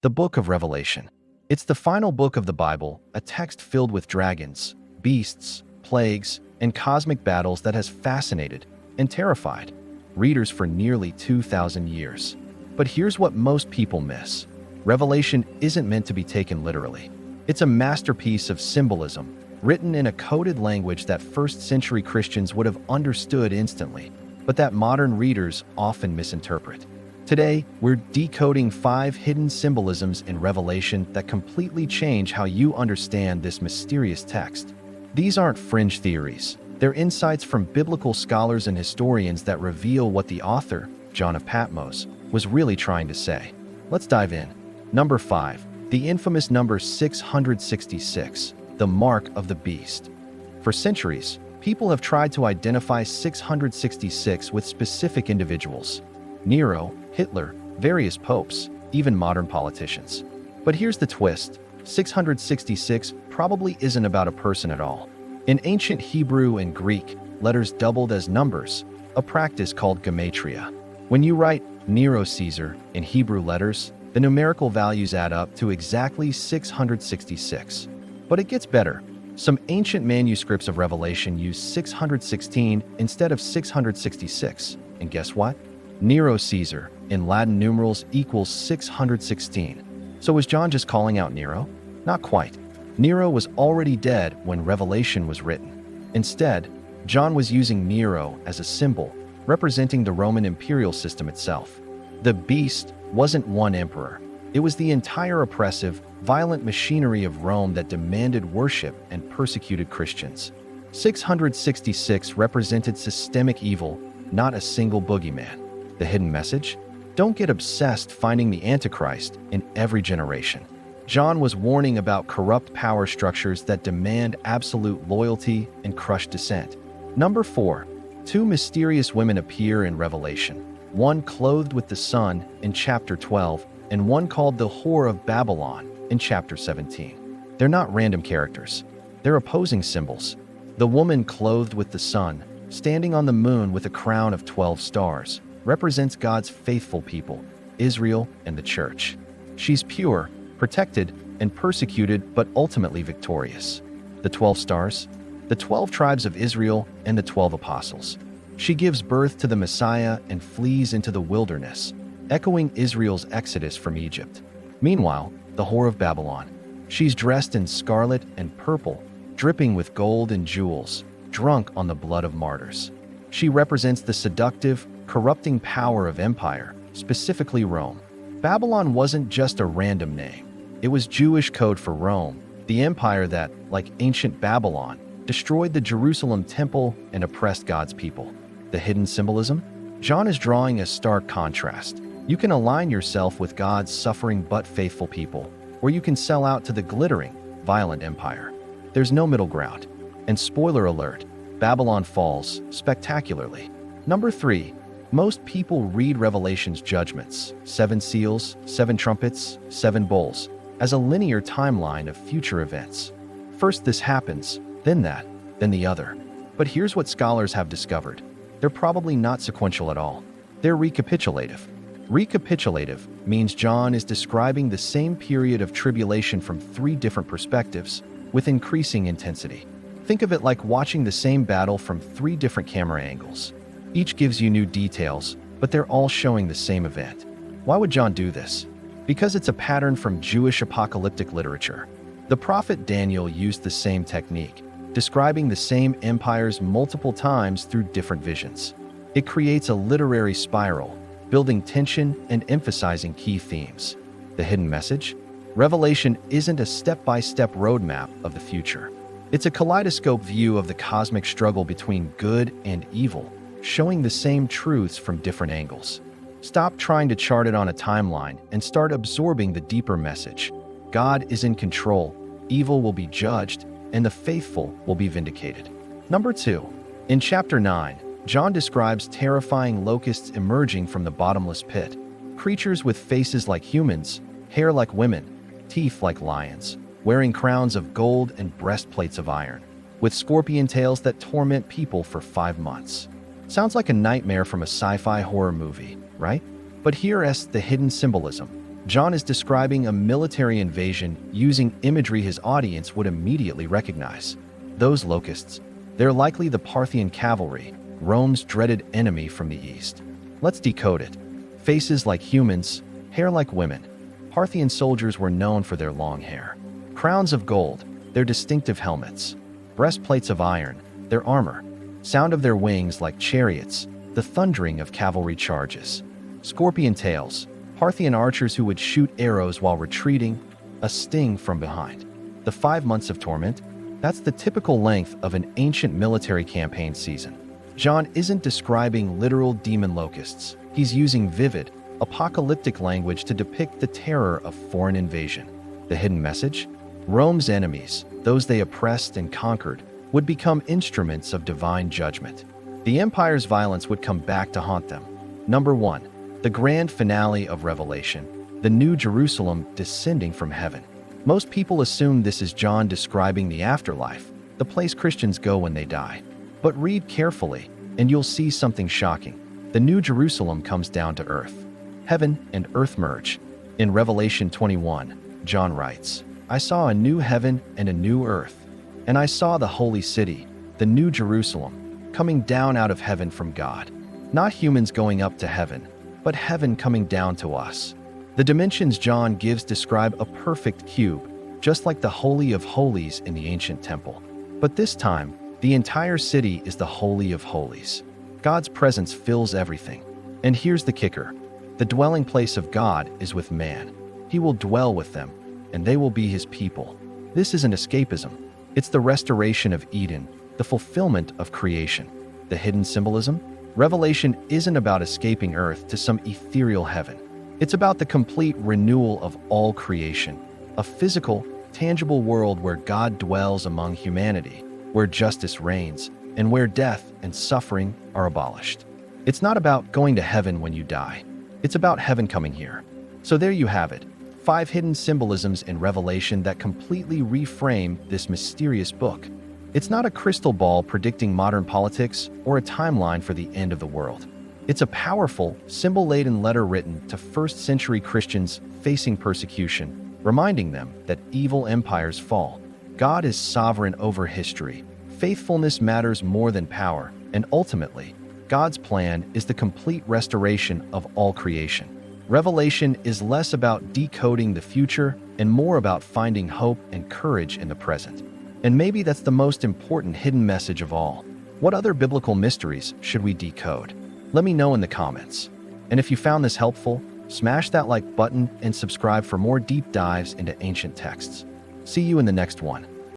The Book of Revelation. It's the final book of the Bible, a text filled with dragons, beasts, plagues, and cosmic battles that has fascinated and terrified readers for nearly 2,000 years. But here's what most people miss. Revelation isn't meant to be taken literally. It's a masterpiece of symbolism, written in a coded language that first-century Christians would have understood instantly, but that modern readers often misinterpret. Today, we're decoding 5 hidden symbolisms in Revelation that completely change how you understand this mysterious text. These aren't fringe theories. They're insights from biblical scholars and historians that reveal what the author, John of Patmos, was really trying to say. Let's dive in. Number 5. The infamous number 666, the mark of the beast. For centuries, people have tried to identify 666 with specific individuals. Nero, Hitler, various popes, even modern politicians. But here's the twist. 666 probably isn't about a person at all. In ancient Hebrew and Greek, letters doubled as numbers, a practice called gematria. When you write Nero Caesar in Hebrew letters, the numerical values add up to exactly 666. But it gets better. Some ancient manuscripts of Revelation use 616 instead of 666. And guess what? Nero Caesar in Latin numerals equals 616. So was John just calling out Nero? Not quite. Nero was already dead when Revelation was written. Instead, John was using Nero as a symbol, representing the Roman imperial system itself. The beast wasn't one emperor. It was the entire oppressive, violent machinery of Rome that demanded worship and persecuted Christians. 666 represented systemic evil, not a single boogeyman. The hidden message? Don't get obsessed finding the Antichrist in every generation. John was warning about corrupt power structures that demand absolute loyalty and crush dissent. Number 4. 2 mysterious women appear in Revelation. One clothed with the sun in chapter 12, and one called the Whore of Babylon in chapter 17. They're not random characters. They're opposing symbols. The woman clothed with the sun, standing on the moon with a crown of 12 stars, represents God's faithful people, Israel and the church. She's pure, protected, and persecuted, but ultimately victorious. The 12 stars? The 12 tribes of Israel and the 12 apostles. She gives birth to the Messiah and flees into the wilderness, echoing Israel's exodus from Egypt. Meanwhile, the Whore of Babylon. She's dressed in scarlet and purple, dripping with gold and jewels, drunk on the blood of martyrs. She represents the seductive, corrupting power of empire, specifically Rome. Babylon wasn't just a random name. It was Jewish code for Rome, the empire that, like ancient Babylon, destroyed the Jerusalem temple and oppressed God's people. The hidden symbolism? John is drawing a stark contrast. You can align yourself with God's suffering but faithful people, or you can sell out to the glittering, violent empire. There's no middle ground. And spoiler alert, Babylon falls spectacularly. Number 3. Most people read Revelation's judgments, 7 seals, 7 trumpets, 7 bowls, as a linear timeline of future events. First this happens, then that, then the other. But here's what scholars have discovered. They're probably not sequential at all. They're recapitulative. Recapitulative means John is describing the same period of tribulation from 3 different perspectives, with increasing intensity. Think of it like watching the same battle from 3 different camera angles. Each gives you new details, but they're all showing the same event. Why would John do this? Because it's a pattern from Jewish apocalyptic literature. The prophet Daniel used the same technique, describing the same empires multiple times through different visions. It creates a literary spiral, building tension and emphasizing key themes. The hidden message? Revelation isn't a step-by-step roadmap of the future. It's a kaleidoscope view of the cosmic struggle between good and evil, showing the same truths from different angles. Stop trying to chart it on a timeline and start absorbing the deeper message. God is in control, evil will be judged, and the faithful will be vindicated. Number 2. In chapter 9, John describes terrifying locusts emerging from the bottomless pit. Creatures with faces like humans, hair like women, teeth like lions, wearing crowns of gold and breastplates of iron, with scorpion tails that torment people for 5 months. Sounds like a nightmare from a sci-fi horror movie, right? But here's the hidden symbolism. John is describing a military invasion using imagery his audience would immediately recognize. Those locusts, they're likely the Parthian cavalry, Rome's dreaded enemy from the east. Let's decode it. Faces like humans, hair like women. Parthian soldiers were known for their long hair. Crowns of gold, their distinctive helmets. Breastplates of iron, their armor. Sound of their wings like chariots, the thundering of cavalry charges. Scorpion tails, Parthian archers who would shoot arrows while retreating, a sting from behind. The 5 months of torment, that's the typical length of an ancient military campaign season. John isn't describing literal demon locusts. He's using vivid, apocalyptic language to depict the terror of foreign invasion. The hidden message? Rome's enemies, those they oppressed and conquered, would become instruments of divine judgment. The empire's violence would come back to haunt them. Number 1. The grand finale of Revelation, the New Jerusalem descending from heaven. Most people assume this is John describing the afterlife, the place Christians go when they die. But read carefully, and you'll see something shocking. The New Jerusalem comes down to earth. Heaven and earth merge. In Revelation 21, John writes, "I saw a new heaven and a new earth, and I saw the holy city, the New Jerusalem, coming down out of heaven from God." Not humans going up to heaven, but heaven coming down to us. The dimensions John gives describe a perfect cube, just like the Holy of Holies in the ancient temple. But this time, the entire city is the Holy of Holies. God's presence fills everything. And here's the kicker. The dwelling place of God is with man. He will dwell with them, and they will be his people. This isn't escapism. It's the restoration of Eden, the fulfillment of creation. The hidden symbolism? Revelation isn't about escaping earth to some ethereal heaven. It's about the complete renewal of all creation, a physical, tangible world where God dwells among humanity, where justice reigns, and where death and suffering are abolished. It's not about going to heaven when you die. It's about heaven coming here. So there you have it, 5 hidden symbolisms in Revelation that completely reframe this mysterious book. It's not a crystal ball predicting modern politics or a timeline for the end of the world. It's a powerful, symbol-laden letter written to first-century Christians facing persecution, reminding them that evil empires fall. God is sovereign over history. Faithfulness matters more than power, and ultimately, God's plan is the complete restoration of all creation. Revelation is less about decoding the future and more about finding hope and courage in the present. And maybe that's the most important hidden message of all. What other biblical mysteries should we decode? Let me know in the comments. And if you found this helpful, smash that like button and subscribe for more deep dives into ancient texts. See you in the next one.